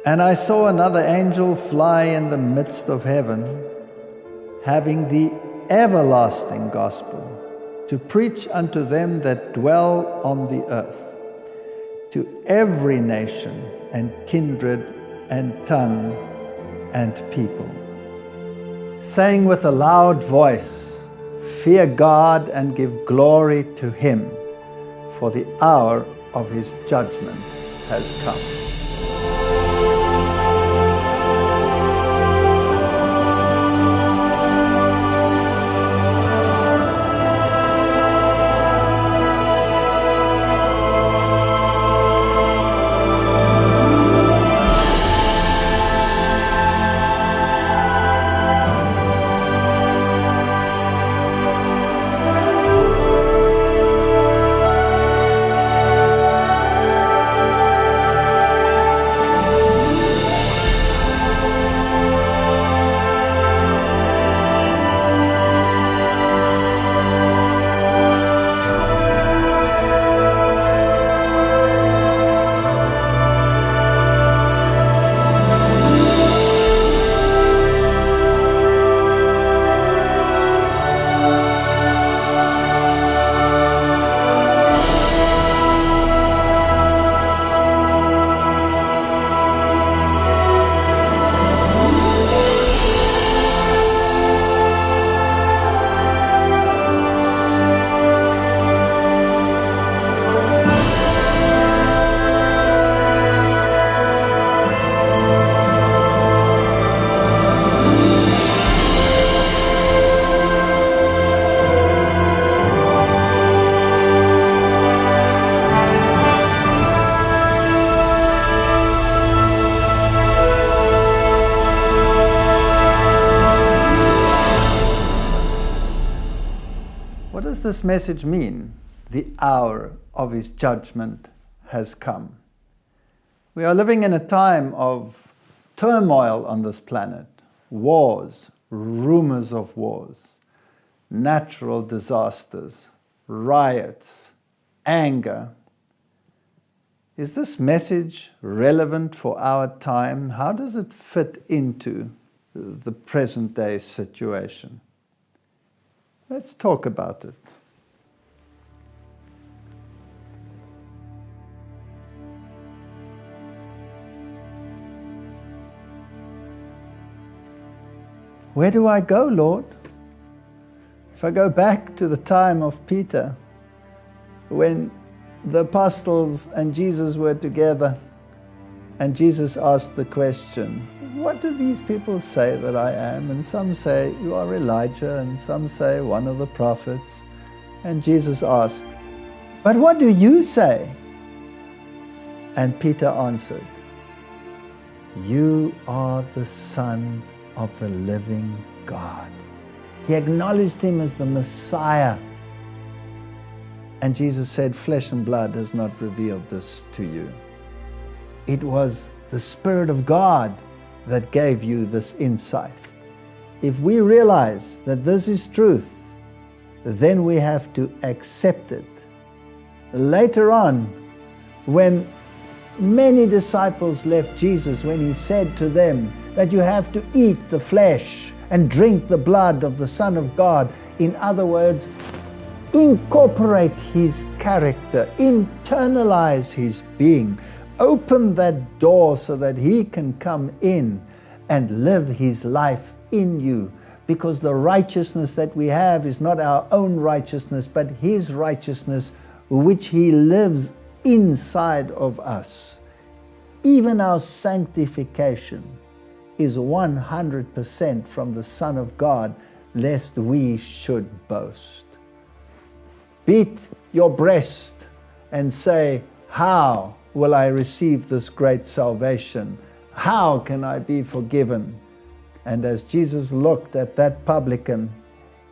And I saw another angel fly in the midst of heaven, having the everlasting gospel, to preach unto them that dwell on the earth, to every nation and kindred and tongue and people, saying with a loud voice, Fear God and give glory to Him, for the hour of His judgment has come. What does this message mean? The hour of His judgment has come. We are living in a time of turmoil on this planet. Wars, rumors of wars, natural disasters, riots, anger. Is this message relevant for our time? How does it fit into the present day situation? Let's talk about it. Where do I go, Lord? If I go back to the time of Peter, when the apostles and Jesus were together, and Jesus asked the question, what do these people say that I am? And some say, you are Elijah, and some say, one of the prophets. And Jesus asked, but what do you say? And Peter answered, you are the Son of the living God. He acknowledged Him as the Messiah. And Jesus said, flesh and blood has not revealed this to you. It was the Spirit of God that gave you this insight. If we realize that this is truth, then we have to accept it. Later on, when many disciples left Jesus, when He said to them that you have to eat the flesh and drink the blood of the Son of God, in other words, incorporate His character, internalize His being, open that door so that He can come in and live His life in you. Because the righteousness that we have is not our own righteousness, but His righteousness, which He lives inside of us. Even our sanctification is 100% from the Son of God, lest we should boast. Beat your breast and say, how will I receive this great salvation? How can I be forgiven? And as Jesus looked at that publican,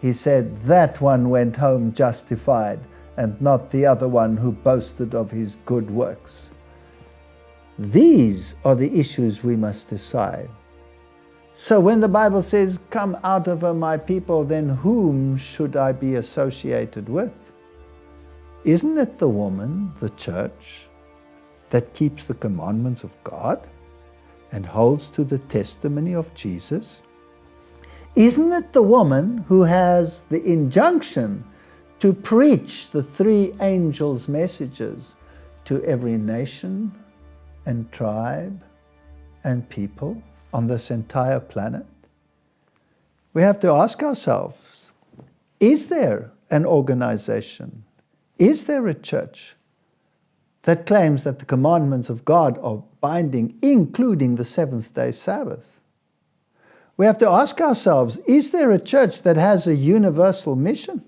He said, that one went home justified, and not the other one who boasted of his good works. These are the issues we must decide. So when the Bible says, come out of her, my people, then whom should I be associated with? Isn't it the woman, the church, that keeps the commandments of God and holds to the testimony of Jesus? Isn't it the woman who has the injunction to preach the three angels' messages to every nation and tribe and people on this entire planet? We have to ask ourselves, is there an organization, is there a church that claims that the commandments of God are binding, including the seventh-day Sabbath? We have to ask ourselves, is there a church that has a universal mission?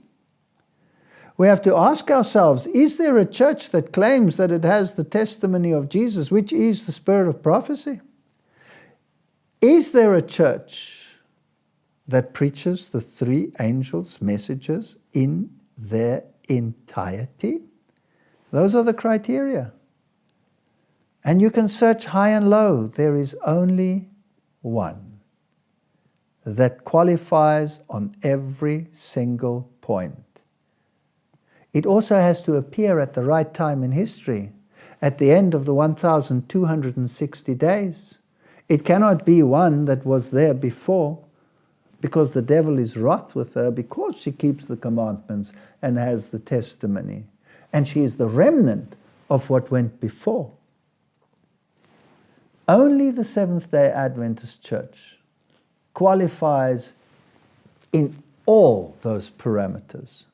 We have to ask ourselves, is there a church that claims that it has the testimony of Jesus, which is the spirit of prophecy? Is there a church that preaches the three angels' messages in their entirety? Those are the criteria. And you can search high and low. There is only one that qualifies on every single point. It also has to appear at the right time in history, at the end of the 1,260 days. It cannot be one that was there before, because the devil is wroth with her because she keeps the commandments and has the testimony. And she is the remnant of what went before. Only the Seventh-day Adventist Church qualifies in all those parameters.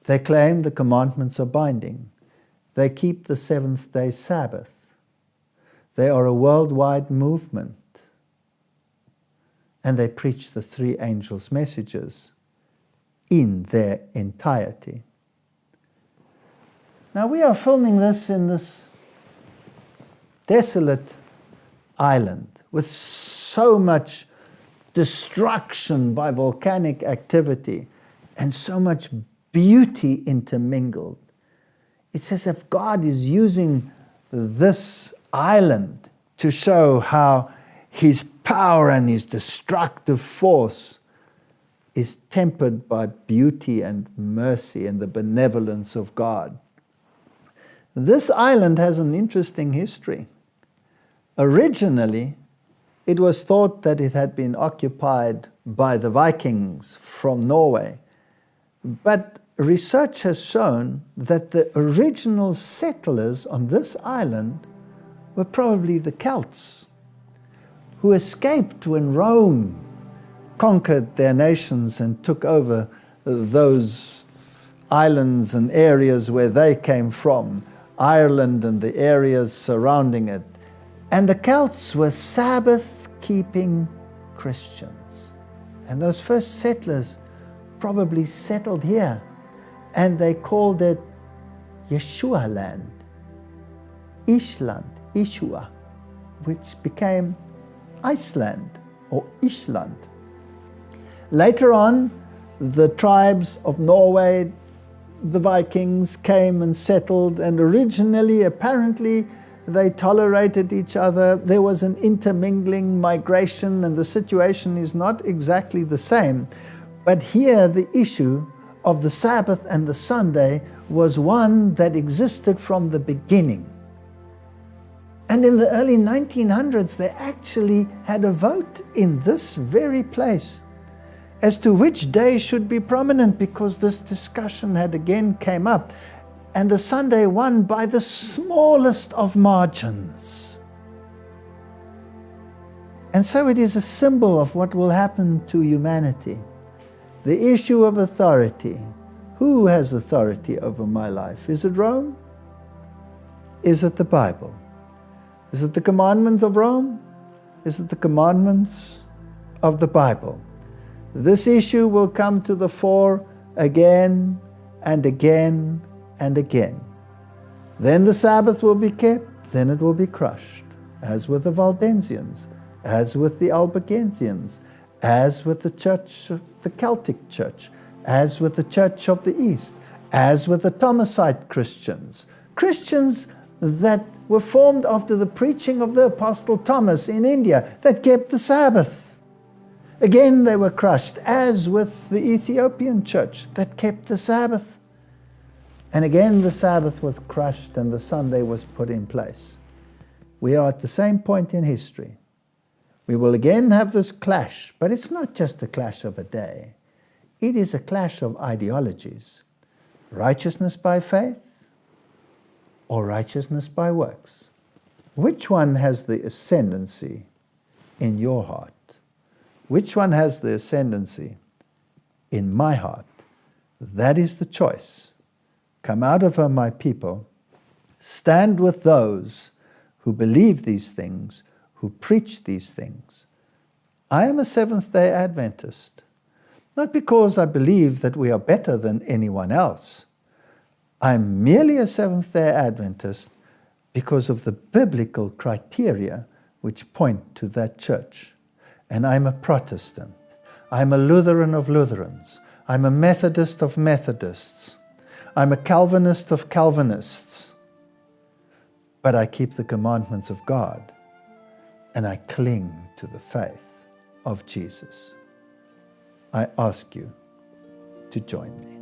They claim the commandments are binding. They keep the seventh-day Sabbath. They are a worldwide movement. And they preach the three angels' messages in their entirety. Now we are filming this in this desolate island with so much destruction by volcanic activity and so much beauty intermingled. It's as if God is using this island to show how His power and His destructive force is tempered by beauty and mercy and the benevolence of God. This island has an interesting history. Originally, it was thought that it had been occupied by the Vikings from Norway. But research has shown that the original settlers on this island were probably the Celts, who escaped when Rome conquered their nations and took over those islands and areas where they came from, Ireland and the areas surrounding it. And the Celts were Sabbath-keeping Christians. And those first settlers probably settled here, and they called it Yeshua land, Ishland, Ishua, which became Iceland or Ishland. Later on, the tribes of Norway, the Vikings, came and settled, and originally, apparently, they tolerated each other. There was an intermingling migration, and the situation is not exactly the same. But here, the issue of the Sabbath and the Sunday was one that existed from the beginning. And in the early 1900s, they actually had a vote in this very place as to which day should be prominent, because this discussion had again came up. And the Sunday won by the smallest of margins. And so it is a symbol of what will happen to humanity. The issue of authority. Who has authority over my life? Is it Rome? Is it the Bible? Is it the commandments of Rome? Is it the commandments of the Bible? This issue will come to the fore again and again and again. Then the Sabbath will be kept, then it will be crushed, as with the Valdensians, as with the Albigensians, as with the church, the Celtic church, as with the Church of the East, as with the Thomasite Christians. Christians that were formed after the preaching of the Apostle Thomas in India, that kept the Sabbath. Again they were crushed, as with the Ethiopian church that kept the Sabbath. And again the Sabbath was crushed and the Sunday was put in place. we are at the same point in history. We will again have this clash, but it's not just a clash of a day. It is a clash of ideologies. Righteousness by faith or righteousness by works? Which one has the ascendancy in your heart? Which one has the ascendancy in my heart? That is the choice. Come out of her, my people. Stand with those who believe these things, who preach these things. I am a Seventh-day Adventist, not because I believe that we are better than anyone else. I'm merely a Seventh-day Adventist because of the biblical criteria which point to that church. And I'm a Protestant. I'm a Lutheran of Lutherans. I'm a Methodist of Methodists. I'm a Calvinist of Calvinists. But I keep the commandments of God, and I cling to the faith of Jesus. I ask you to join me.